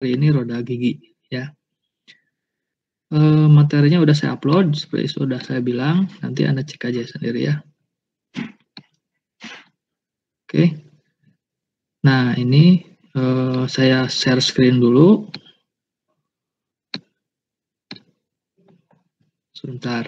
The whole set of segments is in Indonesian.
ini roda gigi ya. Materinya udah saya upload seperti sudah saya bilang, nanti Anda cek aja sendiri ya. Oke. Nah, ini saya share screen dulu. Sebentar.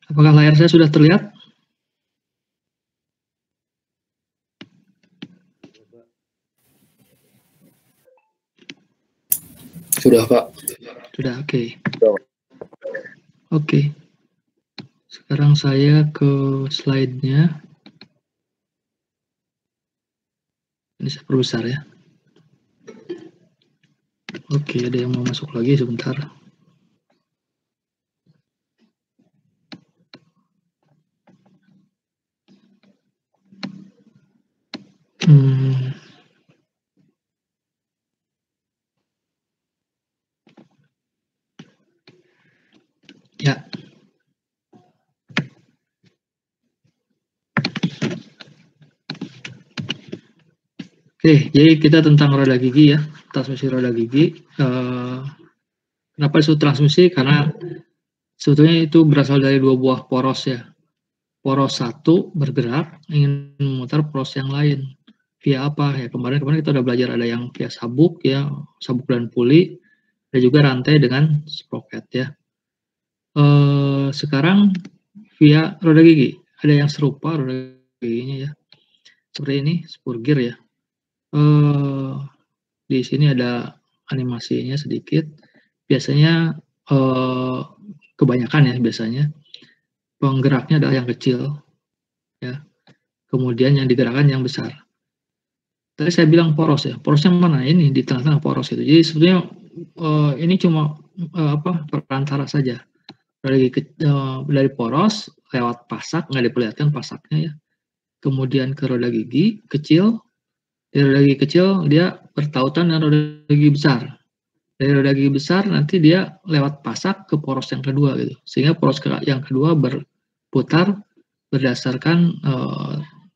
Apakah layar saya sudah terlihat? Sudah, Pak. Sudah, oke. Oke. Sekarang saya ke slide-nya. Ini saya perbesar ya. Oke, ada yang mau masuk lagi sebentar. Ya. Oke, jadi kita tentang roda gigi ya, transmisi roda gigi. Kenapa disebut transmisi? Karena sebetulnya itu berasal dari dua buah poros ya. Poros satu bergerak ingin memutar poros yang lain. Via apa ya? Kemarin kita udah belajar ada yang via sabuk ya, sabuk dan puli, ada juga rantai dengan sprocket ya. Sekarang via roda gigi, ada yang serupa roda giginya ya, seperti ini Spurgir ya. Di sini ada animasinya sedikit. Biasanya kebanyakan ya biasanya penggeraknya adalah yang kecil ya. Kemudian yang digerakkan yang besar. Tadi saya bilang poros ya. Porosnya mana? Ini di tengah-tengah poros itu. Jadi sebetulnya ini cuma perantara saja. Dari poros lewat pasak, nggak diperlihatkan pasaknya ya. Kemudian ke roda gigi kecil. Dari roda gigi kecil dia bertautan dengan roda gigi besar. Dari roda gigi besar nanti dia lewat pasak ke poros yang kedua gitu. Sehingga poros yang kedua berputar berdasarkan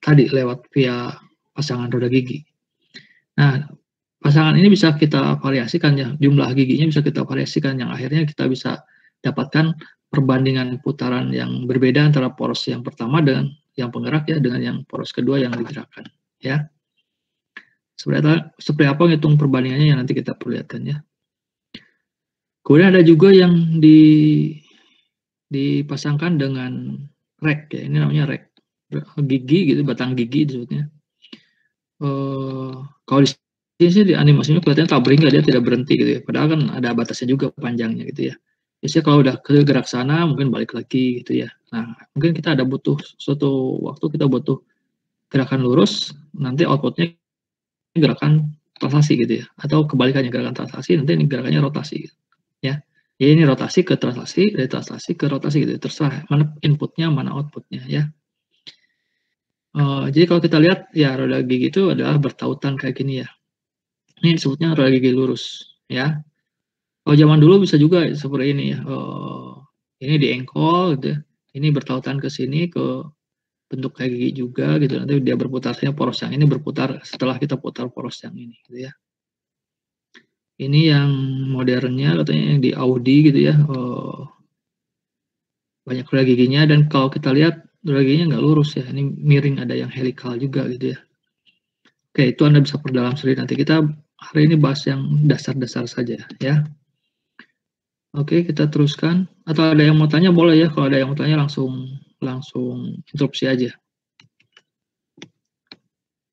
tadi lewat via pasangan roda gigi. Nah, pasangan ini bisa kita variasikan ya, jumlah giginya bisa kita variasikan yang akhirnya kita bisa dapatkan perbandingan putaran yang berbeda antara poros yang pertama dengan yang penggerak ya dengan yang poros kedua yang digerakkan ya. Seperti apa ngitung perbandingannya yang nanti kita perlihatkan ya. Kemudian ada juga yang dipasangkan dengan rek ya, ini namanya rek gigi gitu, batang gigi disebutnya. Kalau di sini sih di animasinya kelihatannya tabring dia tidak berhenti gitu ya, padahal kan ada batasnya juga panjangnya gitu ya. Biasanya kalau udah ke gerak sana mungkin balik lagi gitu ya. Nah mungkin kita ada butuh suatu waktu kita butuh gerakan lurus, nanti outputnya gerakan translasi gitu ya, atau kebalikannya gerakan translasi nanti ini gerakannya rotasi gitu, ya. Jadi ini rotasi ke translasi, dari translasi ke rotasi gitu, terserah mana inputnya mana outputnya ya. Jadi kalau kita lihat ya roda gigi itu adalah bertautan kayak gini ya. Ini disebutnya roda gigi lurus ya. Kalau zaman dulu bisa juga seperti ini ya. Ini diengkol gitu ya. Ini bertautan ke sini ke bentuk kayak gigi juga gitu. Nanti dia berputarnya poros yang ini berputar setelah kita putar poros yang ini gitu ya. Ini yang modernnya katanya yang di Audi gitu ya. Banyak roda giginya dan kalau kita lihat roda giginya nggak lurus ya. Ini miring, ada yang helikal juga gitu ya. Oke, itu Anda bisa perdalam sendiri. Nanti kita hari ini bahas yang dasar-dasar saja ya. Oke, kita teruskan. Atau ada yang mau tanya boleh ya. Kalau ada yang mau tanya langsung interupsi aja.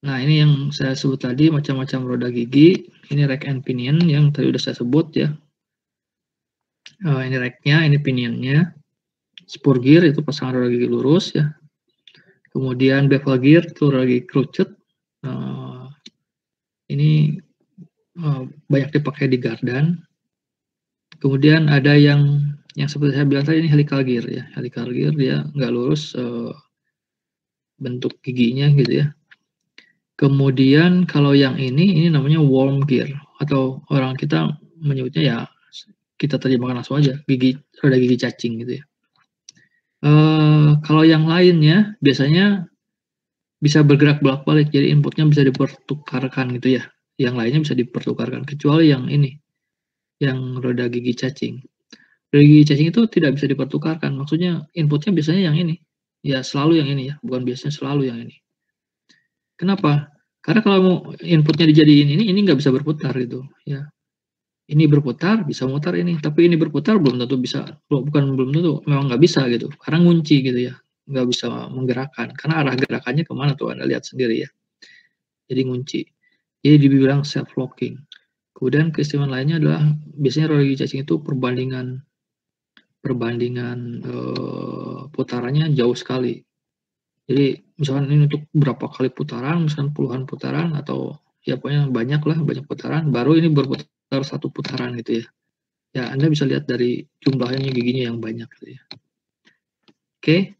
Nah, ini yang saya sebut tadi macam-macam roda gigi. Ini rack and pinion yang tadi udah saya sebut ya. Ini racknya, ini pinionnya. Spurgir itu pasangan roda gigi lurus ya. Kemudian bevel gear itu roda gigi kerucut. Ini banyak dipakai di gardan. Kemudian ada yang seperti saya bilang tadi ini helical gear ya. Helical gear dia nggak lurus bentuk giginya gitu ya. Kemudian kalau yang ini namanya worm gear, atau orang kita menyebutnya ya, kita terjemahkan langsung aja, roda gigi cacing gitu ya. Kalau yang lainnya biasanya bisa bergerak bolak-balik, jadi inputnya bisa dipertukarkan gitu ya. Yang lainnya bisa dipertukarkan, kecuali yang ini, yang roda gigi cacing. Roda gigi cacing itu tidak bisa dipertukarkan, maksudnya inputnya biasanya yang ini, ya selalu yang ini ya, bukan biasanya selalu yang ini. Kenapa? Karena kalau mau inputnya dijadiin ini nggak bisa berputar gitu ya. Ini berputar bisa mutar ini, tapi ini berputar belum tentu bisa, bukan belum tentu, memang nggak bisa gitu, karena ngunci gitu ya, nggak bisa menggerakkan, karena arah gerakannya kemana tuh Anda lihat sendiri ya, jadi ngunci. Jadi dibilang self locking. Kemudian keistimewaan lainnya adalah biasanya roda gigi cacing itu perbandingan putarannya jauh sekali. Jadi misalkan ini untuk berapa kali putaran, misalkan puluhan putaran atau ya pokoknya banyak lah, banyak putaran, baru ini berputar satu putaran gitu ya. Ya Anda bisa lihat dari jumlahnya giginya yang banyak gitu ya. Oke,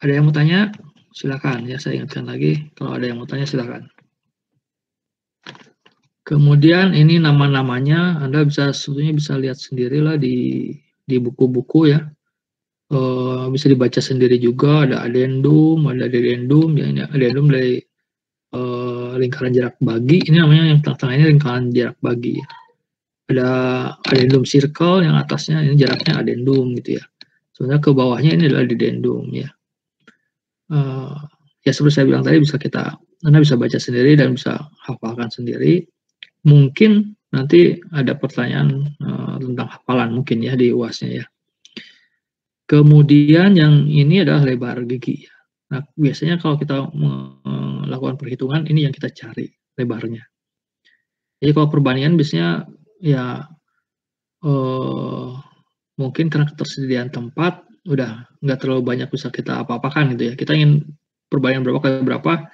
ada yang mau tanya? Silakan ya, saya ingatkan lagi kalau ada yang mau tanya silakan. Kemudian ini nama-namanya Anda sebetulnya bisa lihat sendiri lah di buku-buku ya. Bisa dibaca sendiri juga, ada dedendum, ya ini dedendum dari lingkaran jarak bagi, ini namanya yang tengah-tengah ini lingkaran jarak bagi ya. Ada addendum circle, yang atasnya ini jaraknya addendum gitu ya. Sebenarnya ke bawahnya ini adalah dedendum ya. Ya seperti saya bilang tadi, Anda bisa baca sendiri dan bisa hafalkan sendiri. Mungkin nanti ada pertanyaan tentang hafalan mungkin ya di UAS-nya ya. Kemudian yang ini adalah lebar gigi. Nah, biasanya kalau kita melakukan perhitungan, ini yang kita cari lebarnya. Jadi kalau perbandingan biasanya ya mungkin karena ketersediaan tempat udah nggak terlalu banyak bisa kita apa-apakan gitu ya. Kita ingin perbandingan berapa kali berapa,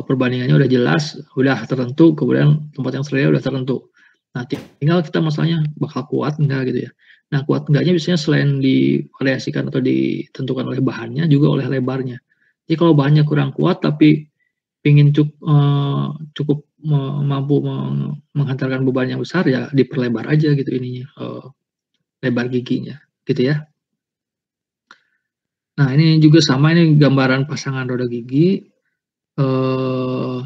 perbandingannya udah jelas, udah tertentu, kemudian tempat yang tersedia udah tertentu. Nah, tinggal kita masalahnya bakal kuat enggak gitu ya. Nah, kuat enggaknya biasanya selain divariasikan atau ditentukan oleh bahannya, juga oleh lebarnya. Jadi kalau bahannya kurang kuat tapi ingin cukup mampu menghantarkan beban yang besar, ya diperlebar aja gitu ininya, lebar giginya, gitu ya. Nah, ini juga sama, ini gambaran pasangan roda gigi.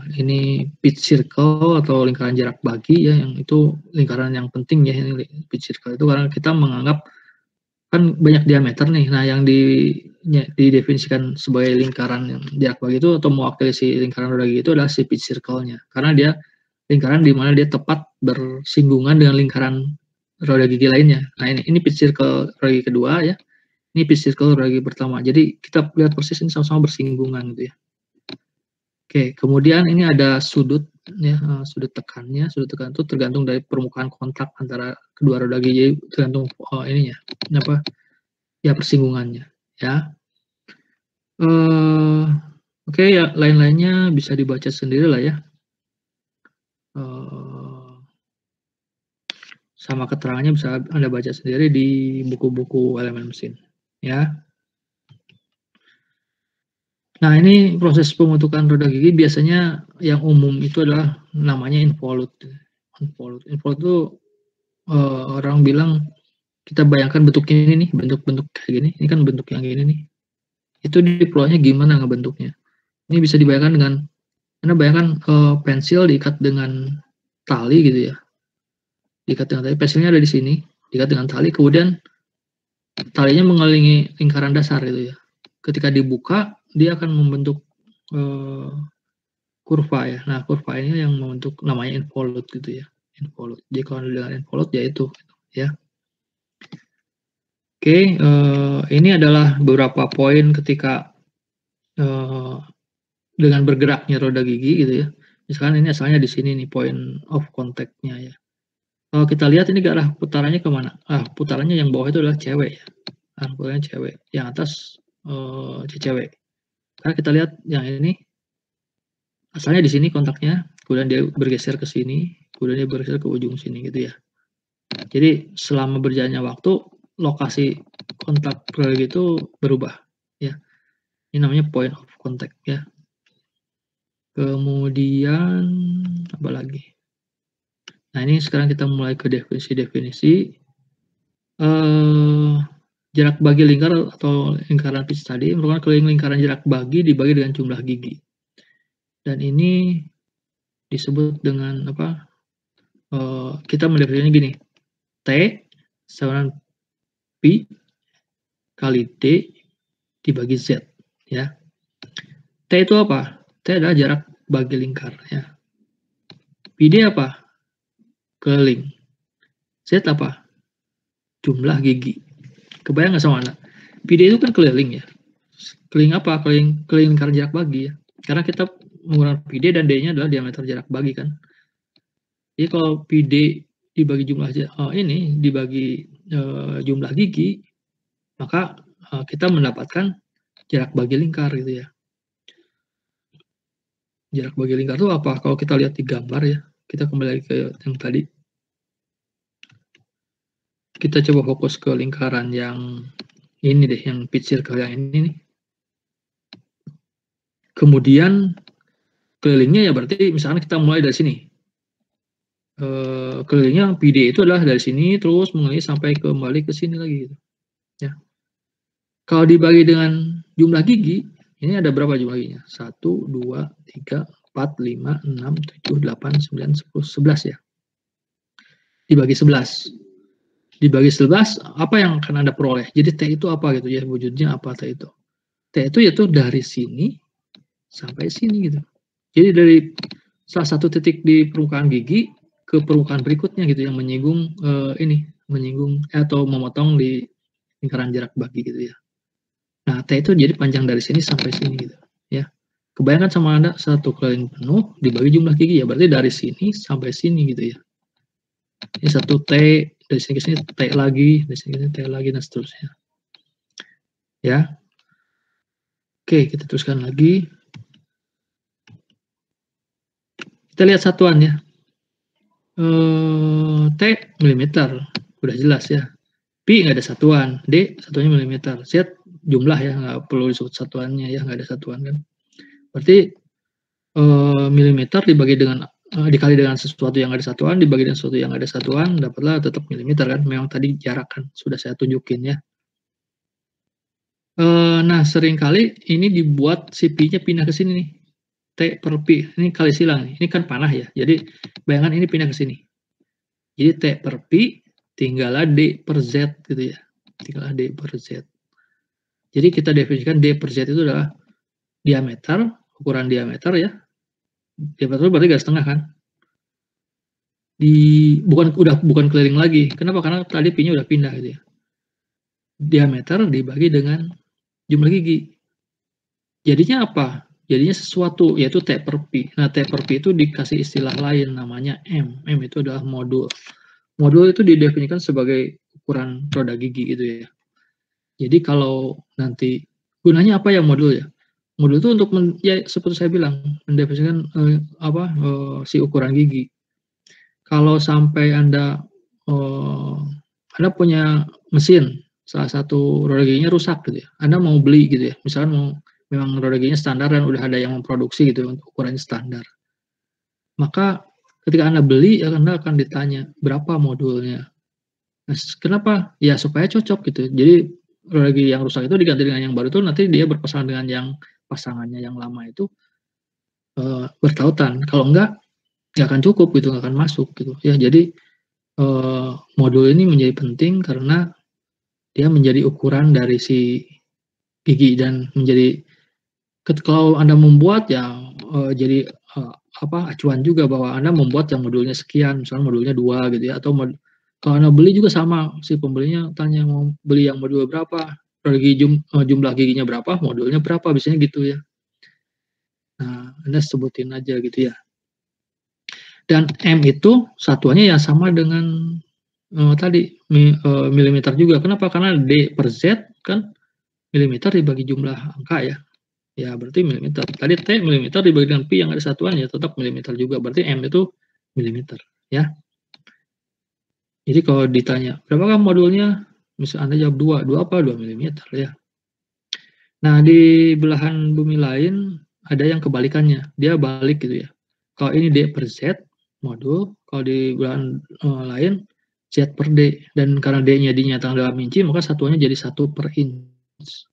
Ini pitch circle atau lingkaran jarak bagi ya, yang itu lingkaran yang penting ya, ini pitch circle itu karena kita menganggap kan banyak diameter nih. Nah, yang didefinisikan sebagai lingkaran yang jarak bagi itu atau mewakili si lingkaran roda gigi itu adalah si pitch circle-nya, karena dia lingkaran di mana dia tepat bersinggungan dengan lingkaran roda gigi lainnya. Nah, ini pitch circle roda gigi kedua ya, ini pitch circle roda gigi pertama. Jadi kita lihat persis ini sama-sama bersinggungan gitu ya. Oke, kemudian ini ada sudut ya, sudut tekannya. Sudut tekan itu tergantung dari permukaan kontak antara kedua roda gigi, tergantung ininya apa ya, persinggungannya ya. Oke ya, lain-lainnya bisa dibaca sendiri lah ya. Sama keterangannya bisa Anda baca sendiri di buku-buku elemen mesin ya. Nah, ini proses pembentukan roda gigi biasanya yang umum itu adalah namanya involute. Involute itu orang bilang, kita bayangkan bentuknya ini nih, bentuk-bentuk kayak gini, ini kan bentuk yang gini nih. Itu diperolehnya gimana ngebentuknya? Ini bisa dibayangkan dengan, Anda bayangkan pensil diikat dengan tali gitu ya. Diikat dengan tali, pensilnya ada di sini, diikat dengan tali, kemudian talinya mengelilingi lingkaran dasar gitu ya. Ketika dibuka, dia akan membentuk kurva ya. Nah, kurva ini yang membentuk, namanya involute gitu ya. Involute. Jadi kalau dengan involute ya itu ya. Oke, ini adalah beberapa poin ketika dengan bergeraknya roda gigi gitu ya. Misalkan ini asalnya di sini nih, point of contact-nya ya. Kalau kita lihat ini ke arah putarannya kemana? Putarannya yang bawah itu adalah cewek ya. Putarannya cewek. Yang atas cewek. Karena kita lihat yang ini asalnya di sini kontaknya, kemudian dia bergeser ke sini, kemudian dia bergeser ke ujung sini gitu ya. Jadi selama berjalannya waktu, lokasi kontak roda itu berubah ya. Ini namanya point of contact ya. Kemudian apa lagi? Nah, ini sekarang kita mulai ke definisi-definisi. Jarak bagi lingkar atau lingkaran pitch tadi merupakan keliling lingkaran jarak bagi dibagi dengan jumlah gigi. Dan ini disebut dengan apa? Kita mendefinisikannya gini. T sama Pi kali D dibagi Z, ya. T itu apa? T adalah jarak bagi lingkar, ya. PD apa? Keliling. Z apa? Jumlah gigi. Kebayang nggak sama anak? PD itu kan keliling, ya. Keliling apa? Keliling lingkaran jarak bagi, ya. Karena kita menggunakan PD dan D-nya adalah diameter jarak bagi, kan. Jadi kalau PD dibagi jumlah dibagi jumlah gigi, maka kita mendapatkan jarak bagi lingkar, gitu ya. Jarak bagi lingkar itu apa? Kalau kita lihat di gambar, ya, kita kembali ke yang tadi. Kita coba fokus ke lingkaran yang ini deh, yang pitch circle yang ini nih. Kemudian kelilingnya ya berarti misalkan kita mulai dari sini. Kelilingnya PD itu adalah dari sini terus mengelilingi sampai kembali ke sini lagi, gitu. Ya. Kalau dibagi dengan jumlah gigi, ini ada berapa jumlah giginya? 1, 2, 3, 4, 5, 6, 7, 8, 9, 10, 11, ya. Dibagi 11. Dibagi 11, apa yang akan Anda peroleh? Jadi T itu apa gitu ya, wujudnya apa T itu? T itu yaitu dari sini sampai sini gitu. Jadi dari salah satu titik di permukaan gigi ke permukaan berikutnya gitu yang menyinggung menyinggung atau memotong di lingkaran jarak bagi gitu ya. Nah, T itu jadi panjang dari sini sampai sini gitu ya. Kebayangkan sama Anda satu keliling penuh dibagi jumlah gigi, ya berarti dari sini sampai sini gitu ya. Ini satu T, dari sini ke sini T lagi, dari sini ke sini T lagi, dan seterusnya. Ya. Oke, kita teruskan lagi. Kita lihat satuannya. T milimeter, udah jelas ya. Pi nggak ada satuan, D satuannya milimeter, Z jumlah ya, nggak perlu disebut satuannya ya, nggak ada satuan kan. Berarti milimeter dikali dengan sesuatu yang ada satuan, dibagi dengan sesuatu yang ada satuan, dapatlah tetap milimeter kan. Memang tadi jarak kan, sudah saya tunjukin ya. Nah, seringkali ini dibuat si Pi-nya pindah ke sini nih. T per Pi, ini kali silang nih. Ini kan panah ya, jadi bayangan ini pindah ke sini. Jadi T per Pi tinggallah D per Z gitu ya. Tinggallah D per Z. Jadi kita definisikan D per Z itu adalah diameter, ukuran diameter ya. Diameter itu berarti garis tengah kan. Bukan keliling lagi. Kenapa? Karena tadi Pi-nya udah pindah gitu ya. Diameter dibagi dengan jumlah gigi. Jadinya apa? Jadinya sesuatu, yaitu T per Pi. Nah, T per Pi itu dikasih istilah lain namanya M. M itu adalah modul. Modul itu didefinisikan sebagai ukuran roda gigi gitu ya. Jadi kalau nanti gunanya apa ya modul ya? Modul itu untuk ya seperti saya bilang mendefinisikan si ukuran gigi. Kalau sampai Anda punya mesin, salah satu roda giginya rusak gitu ya. Anda mau beli gitu ya. Misalnya memang roda giginya standar dan udah ada yang memproduksi gitu untuk ukurannya standar. Maka ketika Anda beli, Anda akan ditanya berapa modulnya. Nah, kenapa? Ya supaya cocok gitu. Jadi roda gigi yang rusak itu diganti dengan yang baru itu nanti dia berpasangan dengan yang pasangannya yang lama itu bertautan. Kalau enggak, nggak akan cukup gitu, nggak akan masuk gitu. Ya jadi modul ini menjadi penting karena dia menjadi ukuran dari si gigi dan menjadi kalau Anda membuat ya jadi acuan juga bahwa Anda membuat yang modulnya sekian, misalnya modulnya 2 gitu ya, atau kalau Anda beli juga sama, si pembelinya tanya mau beli yang modul berapa, jumlah giginya berapa, modulnya berapa, biasanya gitu ya. Nah, Anda sebutin aja gitu ya. Dan M itu satuannya ya sama dengan tadi milimeter juga. Kenapa? Karena D per Z kan milimeter dibagi jumlah angka ya. Ya berarti milimeter. Tadi T milimeter dibagi dengan Pi yang ada satuan ya tetap milimeter juga. Berarti M itu milimeter ya. Jadi kalau ditanya berapakah modulnya, misalnya Anda jawab 2 apa? 2 milimeter ya. Nah di belahan bumi lain ada yang kebalikannya, dia balik gitu ya. Kalau ini D per Z modul, kalau di bulan lain Z per D, dan karena D-nya dinyatakan dalam inci, maka satuannya jadi 1 per inch.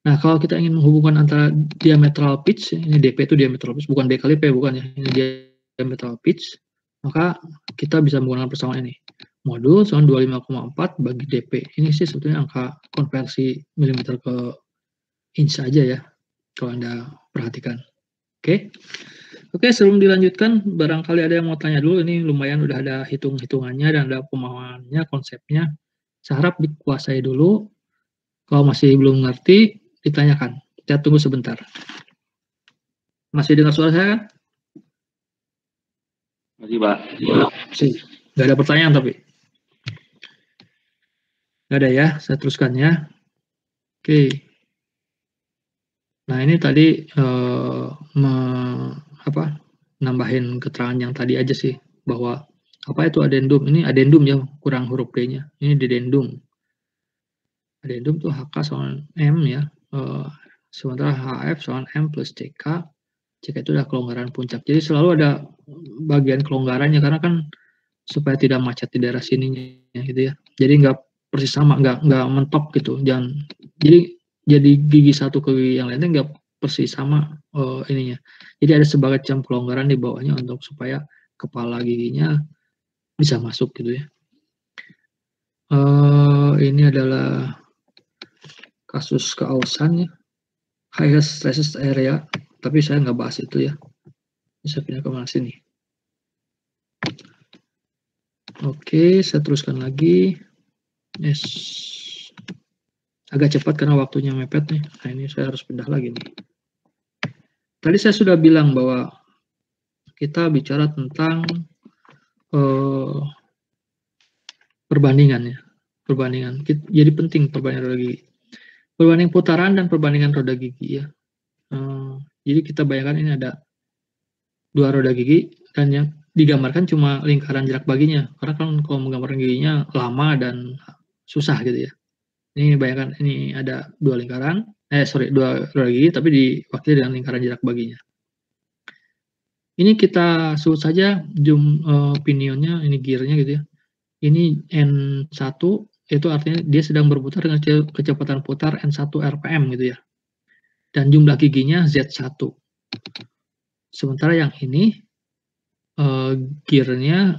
Nah, kalau kita ingin menghubungkan antara diametral pitch, ini DP itu diametral pitch, bukan D kali P, bukan ya, ini diametral pitch, maka kita bisa menggunakan persamaan ini. Modul sama 25,4 bagi DP. Ini sih sebetulnya angka konversi milimeter ke inch aja ya, kalau Anda perhatikan. Oke. Oke, sebelum dilanjutkan, barangkali ada yang mau tanya dulu, ini lumayan udah ada hitung-hitungannya dan ada pemahamannya, konsepnya. Saya harap dikuasai dulu. Kalau masih belum ngerti, ditanyakan. Kita tunggu sebentar. Masih dengar suara saya kan? Masih, Pak. Masih. Nggak ada pertanyaan tapi? Nggak ada ya, saya teruskan ya. Oke. Nah, ini tadi nambahin keterangan yang tadi aja sih, bahwa apa itu adendum? Ini adendum ya, kurang huruf D-nya. Ini dedendum. Adendum tuh HK sama M ya. Sementara HF sama M plus CK. CK itu adalah kelonggaran puncak. Jadi selalu ada bagian kelonggarannya, karena kan supaya tidak macet di daerah sininya gitu ya. Jadi nggak persis sama, nggak mentok gitu. Jadi gigi satu ke gigi yang lainnya nggak persis sama ininya. Jadi ada sebagai jam kelonggaran di bawahnya untuk supaya kepala giginya bisa masuk gitu ya. Ini adalah kasus keausan ya, highest stress area, tapi saya nggak bahas itu ya. Bisa pindah ke mana sini. Oke, saya teruskan lagi. Yes. Agak cepat karena waktunya mepet nih. Nah, ini saya harus pindah lagi nih. Tadi saya sudah bilang bahwa kita bicara tentang perbandingan ya. Perbandingan. Jadi penting perbandingan roda gigi. Perbandingan putaran dan perbandingan roda gigi ya. Jadi kita bayangkan ini ada dua roda gigi dan yang digambarkan cuma lingkaran jarak baginya. Karena kan kalau menggambarkan giginya lama dan susah gitu ya. Ini bayangkan ini ada dua lingkaran, dua roda gigi tapi diwakili dengan lingkaran jarak baginya. Ini kita sebut saja pinionnya, ini gearnya gitu ya. Ini N1, itu artinya dia sedang berputar dengan kecepatan putar N1 RPM gitu ya. Dan jumlah giginya Z1. Sementara yang ini gearnya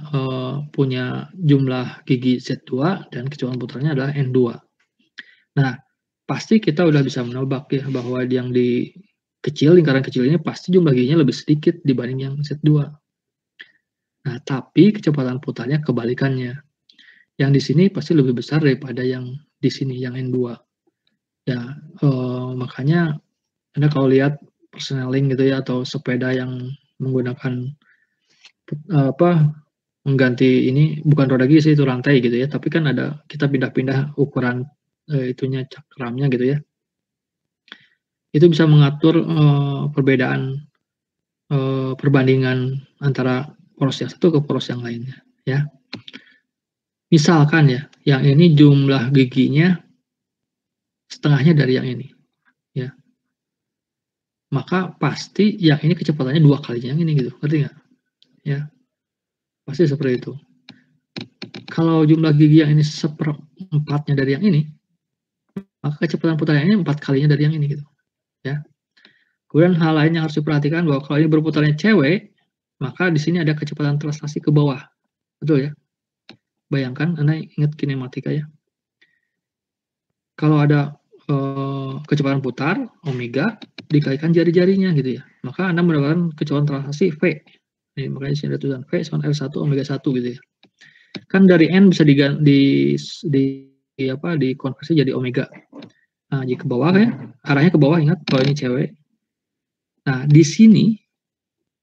punya jumlah gigi Z2 dan kecepatan putarnya adalah N2. Nah, pasti kita udah bisa menebak ya bahwa yang di lingkaran kecil ini pasti jumlah giginya lebih sedikit dibanding yang Z2. Nah, tapi kecepatan putarnya kebalikannya. Yang di sini pasti lebih besar daripada yang di sini, yang N2. Ya, makanya Anda kalau lihat personeling gitu ya, atau sepeda yang menggunakan mengganti ini, bukan roda gigi sih, itu rantai gitu ya, tapi kan ada, kita pindah-pindah ukuran itunya, cakramnya gitu ya. Itu bisa mengatur perbandingan antara poros yang satu ke poros yang lainnya ya. Misalkan ya, yang ini jumlah giginya setengahnya dari yang ini ya, maka pasti yang ini kecepatannya 2 kalinya yang ini gitu, ngerti nggak ya? Pasti seperti itu. Kalau jumlah gigi yang ini 1/4-nya dari yang ini, maka kecepatan putar yang ini 4 kalinya dari yang ini gitu ya. Kemudian hal lain yang harus diperhatikan bahwa kalau ini berputarnya cewek, maka di sini ada kecepatan translasi ke bawah, betul ya? Bayangkan, Anda ingat kinematika ya. Kalau ada kecepatan putar omega dikalikan jari-jarinya gitu ya, maka Anda mendapatkan kecepatan translasi V. Ini makanya sini ada tulisan V sama R1 omega 1 gitu ya. Kan dari N bisa dikonversi jadi omega. Nah, jadi ke bawah ya, arahnya ke bawah, ingat kalau ini cewek. Nah, di sini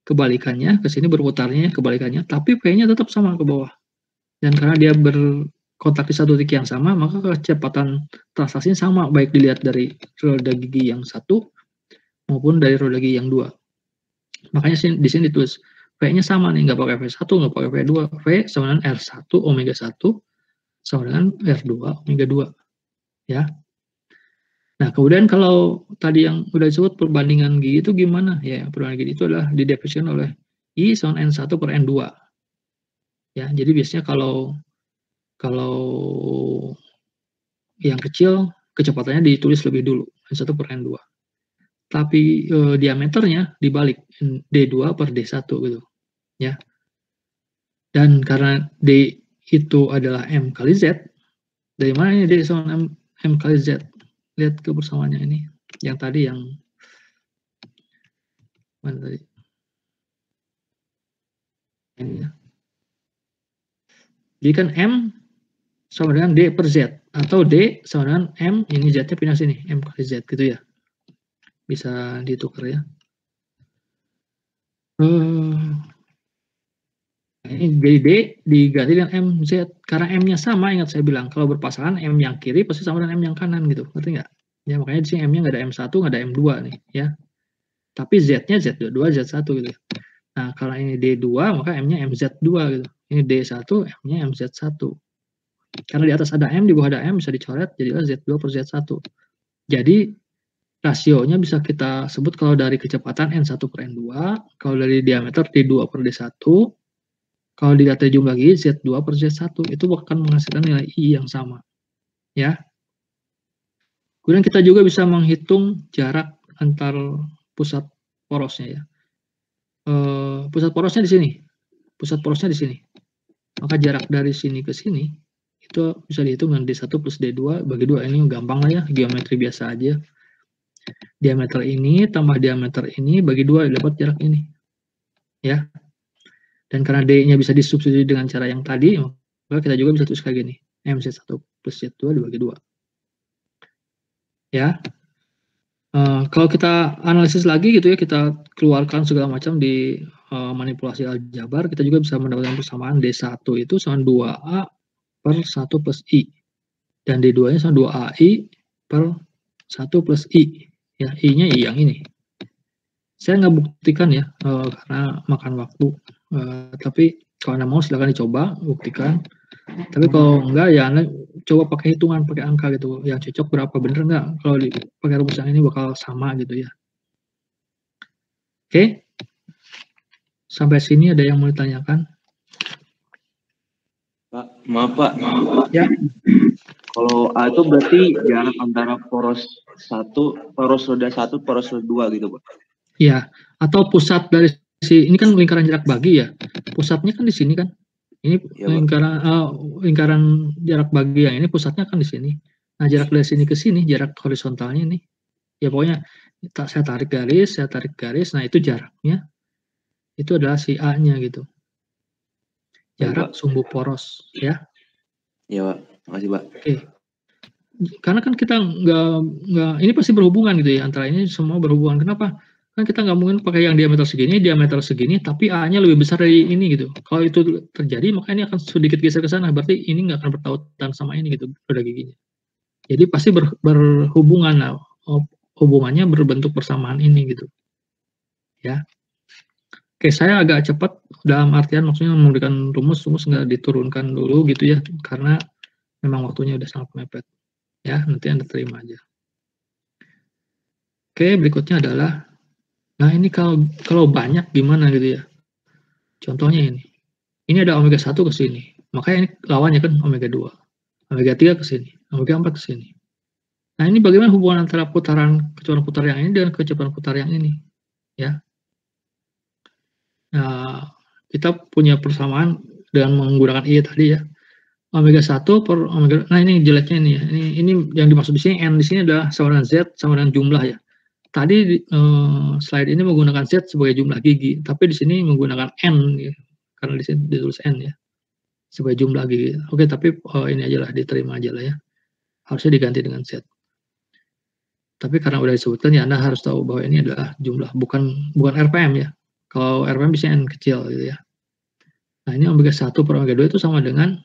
kebalikannya, ke sini berputarnya kebalikannya, tapi V-nya tetap sama ke bawah. Dan karena dia berkontak di satu titik yang sama, maka kecepatan translasinya sama, baik dilihat dari roda gigi yang satu maupun dari roda gigi yang 2. Makanya di sini ditulis V-nya sama nih, nggak pakai V1, nggak pakai V2. V sama dengan R1 omega 1 sama dengan R2 omega 2. Ya. Nah, kemudian kalau tadi yang udah disebut perbandingan gigi itu gimana? Ya, perbandingan gigi itu adalah didefinisikan oleh I sama N1 per N2. Ya, jadi biasanya kalau yang kecil kecepatannya ditulis lebih dulu, N1 per N2. Tapi diameternya dibalik, D2 per D1 gitu. Ya. Dan karena D itu adalah M kali Z, dari mana ini D sama M kali Z? Lihat kebersamaannya ini. Yang tadi yang mana tadi? Ini ya. Jadi kan M sama dengan D per Z. Atau D sama dengan M, ini Z-nya pindah sini. M kali Z gitu ya. Bisa ditukar ya. Jadi D diganti dengan MZ. Karena M-nya sama, ingat saya bilang. Kalau berpasangan, M yang kiri pasti sama dengan M yang kanan gitu. Ngerti nggak? Ya, makanya di sini M-nya nggak ada M1, nggak ada M2 nih. Ya. Tapi Z-nya Z22, Z1 gitu. Nah, kalau ini D2, maka M-nya MZ2 gitu. Ini D1, M-nya MZ1. Karena di atas ada M, di bawah ada M, bisa dicoret, jadilah Z2 per Z1. Jadi, rasionya bisa kita sebut kalau dari kecepatan N1 per N2, kalau dari diameter D2 per D1, kalau dilihat dari jumlah gigi Z2 per Z1, itu akan menghasilkan nilai I yang sama. Ya. Kemudian kita juga bisa menghitung jarak antar pusat porosnya ya. Pusat porosnya di sini. Pusat porosnya di sini. Maka jarak dari sini ke sini itu bisa dihitung dengan D1 plus D2 bagi 2. Ini gampang lah ya, geometri biasa aja. Diameter ini tambah diameter ini bagi 2 dapat jarak ini. Ya. Dan karena D-nya bisa disubstitusi dengan cara yang tadi, maka kita juga bisa tulis kayak gini. MZ1 plus Z2 dibagi 2. Ya. Kalau kita analisis lagi gitu ya, kita keluarkan segala macam di manipulasi aljabar, kita juga bisa mendapatkan persamaan D1 itu sama 2A per 1 plus I. Dan D2-nya sama 2AI per 1 plus I. Ya, I-nya I yang ini. Saya nggak buktikan ya, karena makan waktu. Tapi kalau Anda mau silahkan dicoba, buktikan. Tapi kalau enggak ya Anda coba pakai hitungan, pakai angka gitu. Yang cocok berapa, bener nggak? Kalau pakai rumus yang ini bakal sama gitu ya. Oke? Sampai sini ada yang mau ditanyakan? Pak, maaf Pak. Ya. Kalau A itu berarti jarak antara poros 1, poros roda 1, poros roda 2 gitu Pak? Iya, atau pusat dari ini kan lingkaran jarak bagi ya. Pusatnya kan di sini kan. Ini ya, lingkaran jarak bagi yang ini pusatnya kan di sini. Nah, jarak dari sini ke sini, jarak horizontalnya ini. Ya pokoknya saya tarik garis, nah itu jaraknya. Itu adalah si A-nya gitu. Jarak sumbu poros ya. Iya Pak, makasih Pak. Oke. Karena kan kita nggak ini pasti berhubungan gitu ya, antara ini semua berhubungan. Kenapa? Kan kita nggak mungkin pakai yang diameter segini, tapi A-nya lebih besar dari ini gitu. Kalau itu terjadi, maka ini akan sedikit geser ke sana. Berarti ini nggak akan bertautan sama ini gitu, roda giginya. Jadi pasti berhubungan. Nah, hubungannya berbentuk persamaan ini gitu. Ya. Oke, saya agak cepat dalam artian maksudnya memberikan rumus nggak diturunkan dulu gitu ya, karena memang waktunya udah sangat mepet. Ya, nanti Anda terima aja. Oke, berikutnya adalah, nah ini kalau banyak gimana gitu ya. Contohnya ini. Ini ada omega 1 ke sini. Makanya ini lawannya kan omega 2. Omega 3 ke sini. Omega 4 ke sini. Nah, ini bagaimana hubungan antara kecepatan putar yang ini dengan kecepatan putar yang ini. Ya. Nah, kita punya persamaan dengan menggunakan I tadi ya. Omega 1 per omega, nah ini jeleknya ini ya. Ini yang dimaksud di sini N di sini adalah sama dengan Z sama dengan jumlah ya. Tadi slide ini menggunakan Z sebagai jumlah gigi, tapi di sini menggunakan N ya. Karena di sini ditulis N ya. Sebagai jumlah gigi. Oke, tapi ini aja lah, diterima aja lah ya. Harusnya diganti dengan Z. Tapi karena udah disebutkan ya Anda harus tahu bahwa ini adalah jumlah, bukan RPM ya. Kalau RPM bisa N kecil gitu ya. Nah, ini omega 1 per omega 2 itu sama dengan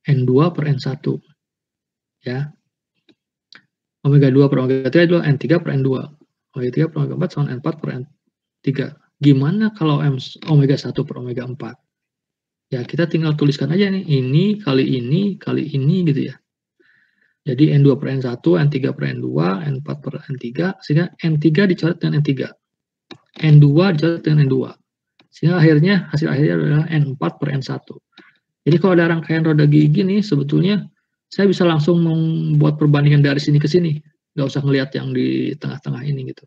N2 per N1. Ya. Omega 2 per omega 3 adalah N3 per N2. Omega 3 per omega 4 sama N4 per N3. Gimana kalau omega 1 per omega 4? Ya, kita tinggal tuliskan aja nih, ini kali ini gitu ya. Jadi N2 per N1, N3 per N2, N4 per N3, sehingga N3 dicoret dengan N3. N2 dicoret dengan N2. Sehingga hasil akhirnya adalah N4 per N1. Jadi kalau ada rangkaian roda gigi nih, sebetulnya saya bisa langsung membuat perbandingan dari sini ke sini. Nggak usah ngelihat yang di tengah-tengah ini gitu.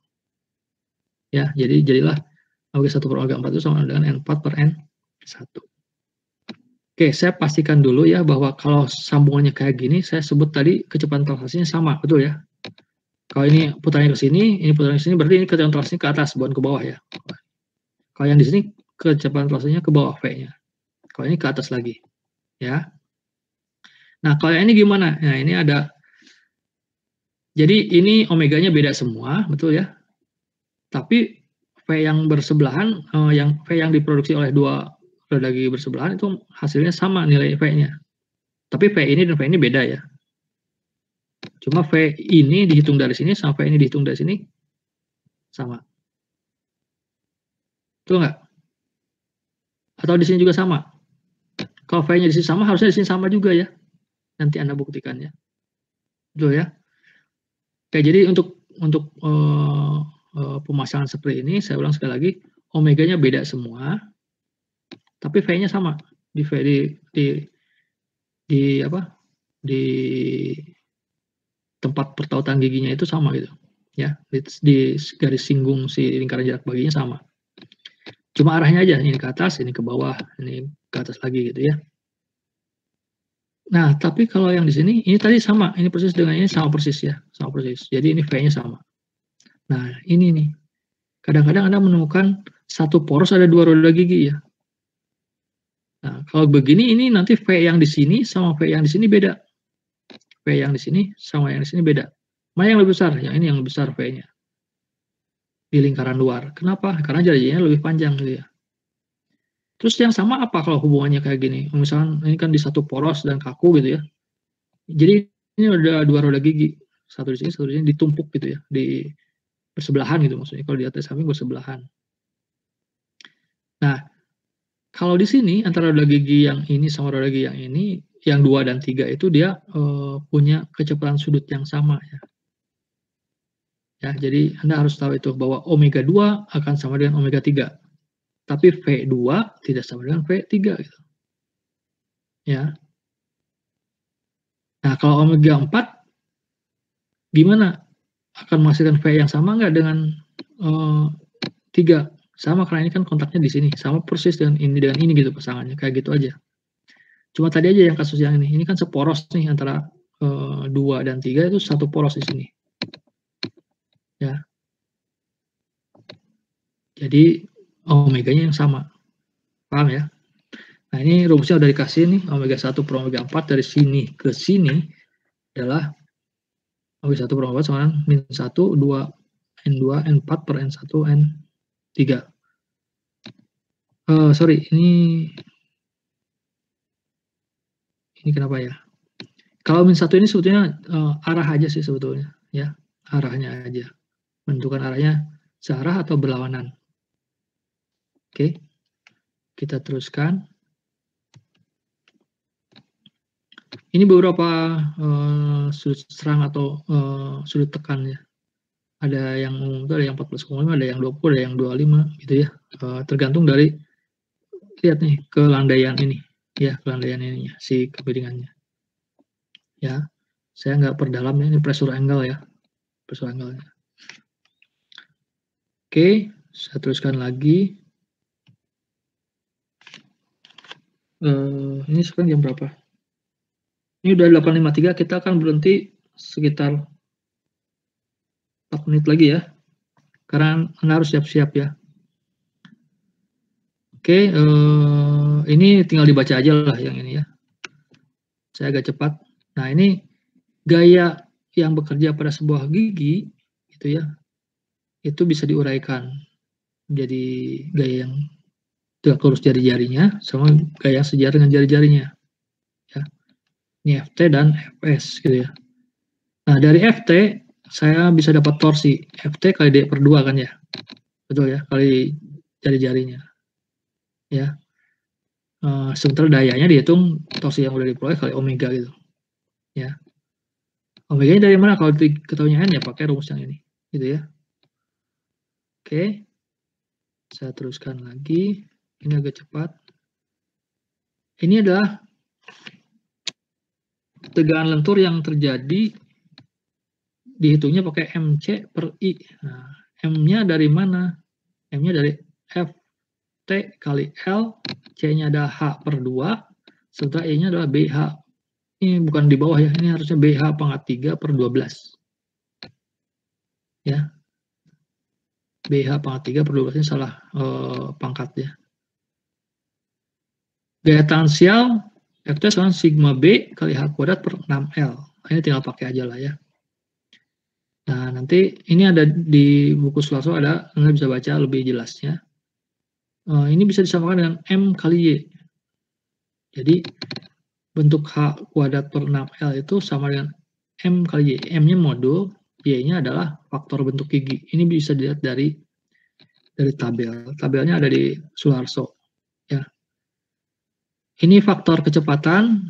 Ya, jadi jadilah omega 1 per omega 4 itu sama dengan N4 per N1. Oke, saya pastikan dulu ya bahwa kalau sambungannya kayak gini, saya sebut tadi kecepatan translasinya sama, betul ya? Kalau ini putarannya ke sini, ini putarannya ke sini, berarti ini kecepatan translasinya ke atas, bukan ke bawah ya. Kalau yang di sini kecepatan translasinya ke bawah V-nya. Kalau ini ke atas lagi, ya. Nah, kalau yang ini gimana? Nah, ini ada, jadi ini omeganya beda semua, betul ya? Tapi V yang bersebelahan, V yang diproduksi oleh dua roda gigi bersebelahan itu hasilnya sama nilai V-nya. Tapi V ini dan V ini beda ya. Cuma V ini dihitung dari sini sama V ini dihitung dari sini sama. Betul nggak? Atau di sini juga sama? Kalau V-nya di sini sama, harusnya di sini sama juga ya. Nanti Anda buktikan ya. Betul ya? Oke, jadi untuk pemasangan seperti ini, saya ulang sekali lagi, omeganya beda semua, tapi V-nya sama. Di tempat pertautan giginya itu sama gitu. Ya, di garis singgung si lingkaran jarak baginya sama. Cuma arahnya aja, ini ke atas, ini ke bawah, ini ke atas lagi gitu ya. Nah, tapi kalau yang di sini, ini tadi sama, ini persis dengan ini sama persis ya, sama persis. Jadi ini V-nya sama. Nah, ini nih, kadang-kadang Anda menemukan satu poros ada dua roda gigi ya. Nah, kalau begini, ini nanti V yang di sini sama V yang di sini beda. V yang di sini sama yang di sini beda. Mana yang lebih besar? Yang ini yang lebih besar V-nya. Di lingkaran luar. Kenapa? Karena jari-jarinya lebih panjang gitu ya. Terus yang sama apa kalau hubungannya kayak gini? Misalkan ini kan di satu poros dan kaku gitu ya. Jadi ini ada dua roda gigi. Satu di sini ditumpuk gitu ya. Di bersebelahan gitu maksudnya. Kalau di atas samping bersebelahan. Nah, kalau di sini antara roda gigi yang ini sama roda gigi yang ini, yang 2 dan 3 itu dia punya kecepatan sudut yang sama ya. Ya, jadi Anda harus tahu itu bahwa omega 2 akan sama dengan omega 3. Tapi V2 tidak sama dengan V3 gitu. Ya. Nah, kalau omega 4 gimana? Akan menghasilkan V yang sama nggak dengan 3? Sama, karena ini kan kontaknya di sini. Sama persis dengan ini gitu pasangannya. Kayak gitu aja. Cuma tadi aja yang kasus yang ini kan seporos nih antara 2 dan 3 itu satu poros di sini. Ya. Jadi omeganya yang sama. Paham ya? Nah, ini rumusnya udah dikasih nih, omega 1 per omega 4 dari sini ke sini adalah omega 1 per omega 4 sama min 1, 2, N2, N4 per N1, N3. Sorry, ini kenapa ya? Kalau min 1 ini sebetulnya arah aja sih sebetulnya, ya. Arahnya aja. Menentukan arahnya searah atau berlawanan. Oke. Kita teruskan. Ini beberapa sudut serang atau sudut tekan ya. Ada yang umum itu ada yang 14,5, ada yang 20, ada yang 25 gitu ya. Tergantung dari, lihat nih, kelandaian ini ya, kelandaian ininya, si kepiringannya. Ya. Saya nggak perdalam ya, ini pressure angle ya. Pressure angle-nya. Oke, saya teruskan lagi. Ini sekarang jam berapa? Ini udah 8.53, kita akan berhenti sekitar 4 menit lagi ya. Karena Anda harus siap-siap ya. Oke, ini tinggal dibaca aja lah yang ini ya. Saya agak cepat. Nah, ini gaya yang bekerja pada sebuah gigi, gitu ya, itu bisa diuraikan. Jadi gaya yang tegak lurus jari-jarinya sama gaya yang sejajar dengan jari-jarinya. Ya. Ini FT dan FS gitu ya. Nah, dari FT saya bisa dapat torsi. FT kali D per 2 kan ya. Betul ya, kali jari-jarinya. Ya. Sementara dayanya dihitung torsi yang udah diperoleh kali omega gitu. Ya. Omega-nya dari mana? Kalau diketahuinya N ya pakai rumus yang ini. Gitu ya. Oke. Saya teruskan lagi. Ini agak cepat. Ini adalah tegangan lentur yang terjadi dihitungnya pakai MC per I. Nah, M-nya dari mana? M-nya dari Ft kali L, C-nya ada H per 2, sementara E-nya adalah BH. Ini bukan di bawah ya, ini harusnya BH pangkat 3 per 12. Ya. BH pangkat 3 per 12 ini salah pangkat ya. Gaya tansial F sama sigma B kali H kuadrat per 6L. Ini tinggal pakai aja lah ya. Nah, nanti ini ada di buku Sularso ada, Anda bisa baca lebih jelasnya. Ini bisa disamakan dengan M kali Y. Jadi, bentuk H kuadrat per 6L itu sama dengan M kali Y. M-nya modul, Y-nya adalah faktor bentuk gigi. Ini bisa dilihat dari tabel. Tabelnya ada di Sularso. Ya. Ini faktor kecepatan.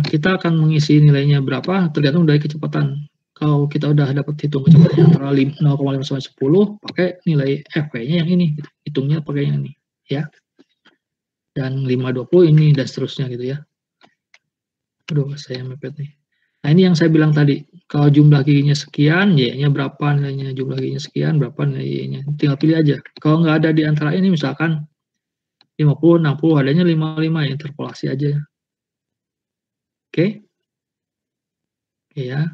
Kita akan mengisi nilainya berapa tergantung dari kecepatan. Kalau kita udah dapat hitung kecepatannya antara 0,5 sampai 10, pakai nilai FP-nya yang ini, gitu. Hitungnya pakai yang ini, ya. Dan 520 ini dan seterusnya gitu ya. Aduh, saya mepet nih. Nah, ini yang saya bilang tadi. Kalau jumlah giginya sekian, Y-nya berapa nilainya, jumlah giginya sekian, berapa nilai Y-nya. Tinggal pilih aja. Kalau nggak ada di antara ini, misalkan 50, 60, adanya 55, ya interpolasi aja. Oke. Ya.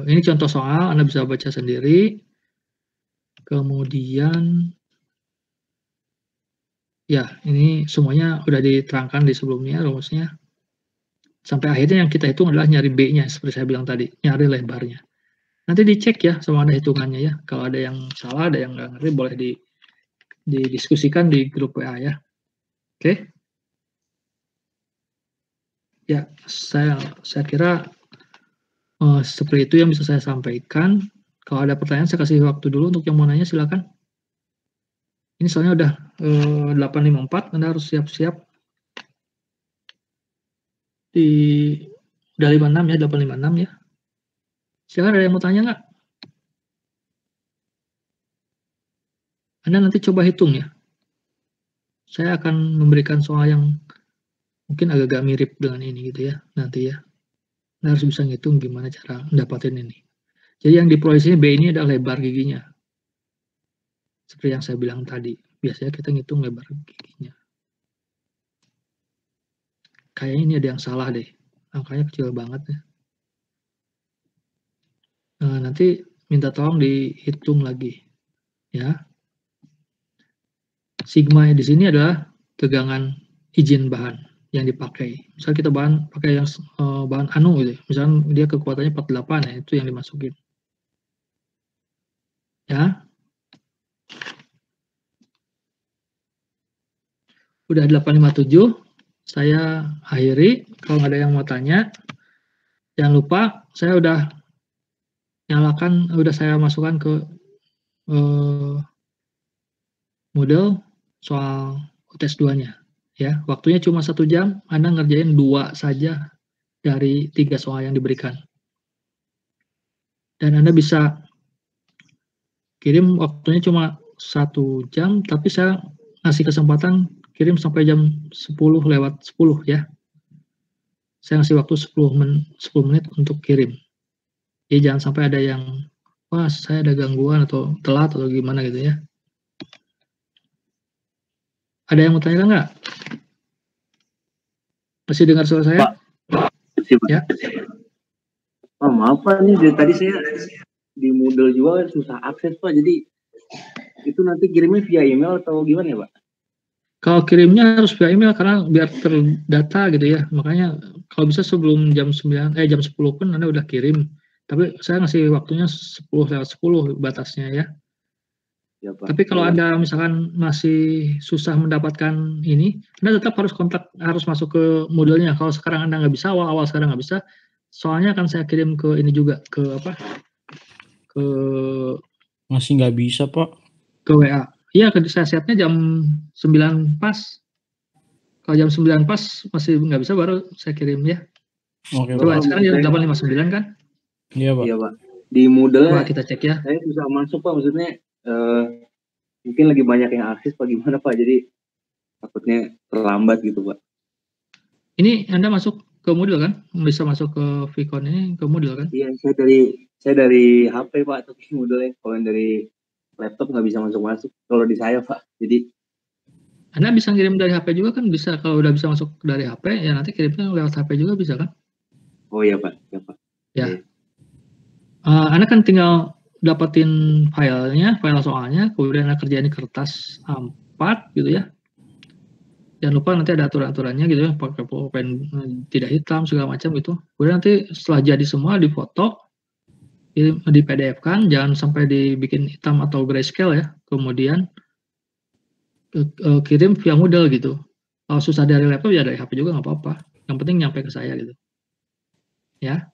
Ini contoh soal, Anda bisa baca sendiri. Kemudian, ya, ini semuanya udah diterangkan di sebelumnya, rumusnya. Sampai akhirnya yang kita hitung adalah nyari B-nya, seperti saya bilang tadi, nyari lebarnya. Nanti dicek ya, sama Anda hitungannya ya. Kalau ada yang salah, ada yang nggak ngerti, boleh didiskusikan di grup WA ya. Oke? Ya, saya kira seperti itu yang bisa saya sampaikan. Kalau ada pertanyaan, saya kasih waktu dulu untuk yang mau nanya, silakan. Ini soalnya udah 8.54, Anda harus siap-siap. Udah 56 ya, 8.56 ya. Silakan, ada yang mau tanya nggak? Anda nanti coba hitung ya. Saya akan memberikan soal yang mungkin agak-agak mirip dengan ini gitu ya, nanti ya. Anda harus bisa ngitung gimana cara mendapatkan ini. Jadi yang diproyeksinya B ini adalah lebar giginya. Seperti yang saya bilang tadi, biasanya kita ngitung lebar giginya. Kayaknya ini ada yang salah deh, angkanya kecil banget ya. Nanti minta tolong dihitung lagi, ya. Sigma di sini adalah tegangan izin bahan yang dipakai. Misal kita pakai yang bahan anu gitu, misalnya dia kekuatannya 48 ya, itu yang dimasukin. Ya. Udah 857, saya akhiri. Kalau nggak ada yang mau tanya, jangan lupa saya udah nyalakan, udah saya masukkan ke model soal UTS 2-nya. Ya, waktunya cuma 1 jam, Anda ngerjain 2 saja dari 3 soal yang diberikan. Dan Anda bisa kirim waktunya cuma 1 jam, tapi saya ngasih kesempatan kirim sampai jam 10:10 ya. Saya ngasih waktu 10 menit untuk kirim. Jadi jangan sampai ada yang, wah saya ada gangguan atau telat atau gimana gitu ya. Ada yang mau tanya nggak? Masih dengar suara saya? Pak. Ya. Oh, maaf Pak, ini dari tadi saya di Moodle juga susah akses Pak, jadi itu nanti kirimnya via email atau gimana ya Pak? Kalau kirimnya harus via email karena biar terdata gitu ya. Makanya kalau bisa sebelum jam 10 pun Anda udah kirim. Tapi saya ngasih waktunya 10:10 batasnya ya. Ya, Pak. Tapi kalau Anda misalkan masih susah mendapatkan ini, Anda tetap harus harus masuk ke modelnya. Kalau sekarang Anda nggak bisa, awal-awal sekarang nggak bisa, soalnya akan saya kirim ke ini juga, ke apa? Ke masih nggak bisa Pak. Ke WA. Iya, saya setnya jam 9 pas. Kalau jam 9 pas masih nggak bisa, baru saya kirim ya. Oke, Coba Pak. sekarang jam 8.59 kan? Iya, Pak. Iya Pak. Di Moodle-nya Coba kita cek ya. saya susah masuk Pak, maksudnya mungkin lagi banyak yang akses Pak, gimana Pak, jadi takutnya terlambat gitu Pak. Ini Anda masuk ke Moodle kan? Bisa masuk ke Vicon ini ke Moodle kan? Iya, saya dari HP Pak, tapi Moodle-nya kalau yang dari laptop nggak bisa masuk kalau di saya Pak. Jadi Anda bisa kirim dari HP juga kan? Bisa. Kalau udah bisa masuk dari HP, ya nanti kirimnya lewat HP juga bisa kan? oh iya Pak, ya Pak. Ya. Iya. Anda kan tinggal dapetin filenya, file soalnya, kemudian Anda kerjain di kertas A4 gitu ya. Jangan lupa nanti ada aturan-aturannya gitu ya, pakai pulpen tidak hitam segala macam gitu. Kemudian nanti setelah jadi semua difoto, di PDF kan, jangan sampai dibikin hitam atau grayscale ya. Kemudian kirim via Moodle gitu. Kalau susah dari laptop ya dari HP juga nggak apa-apa. Yang penting nyampe ke saya gitu. Ya.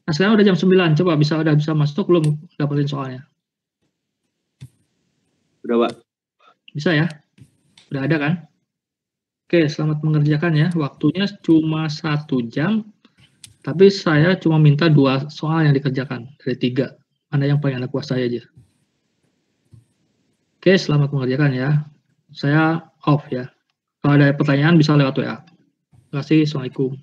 Nah sekarang udah jam 9, coba udah bisa masuk belum dapetin soalnya? Udah Pak. Bisa ya? Udah ada kan? Oke, selamat mengerjakan ya. Waktunya cuma 1 jam, tapi saya cuma minta 2 soal yang dikerjakan dari 3. Mana yang paling Anda kuasai aja. Oke, selamat mengerjakan ya. Saya off ya. Kalau ada pertanyaan bisa lewat WA. Terima kasih. Assalamualaikum.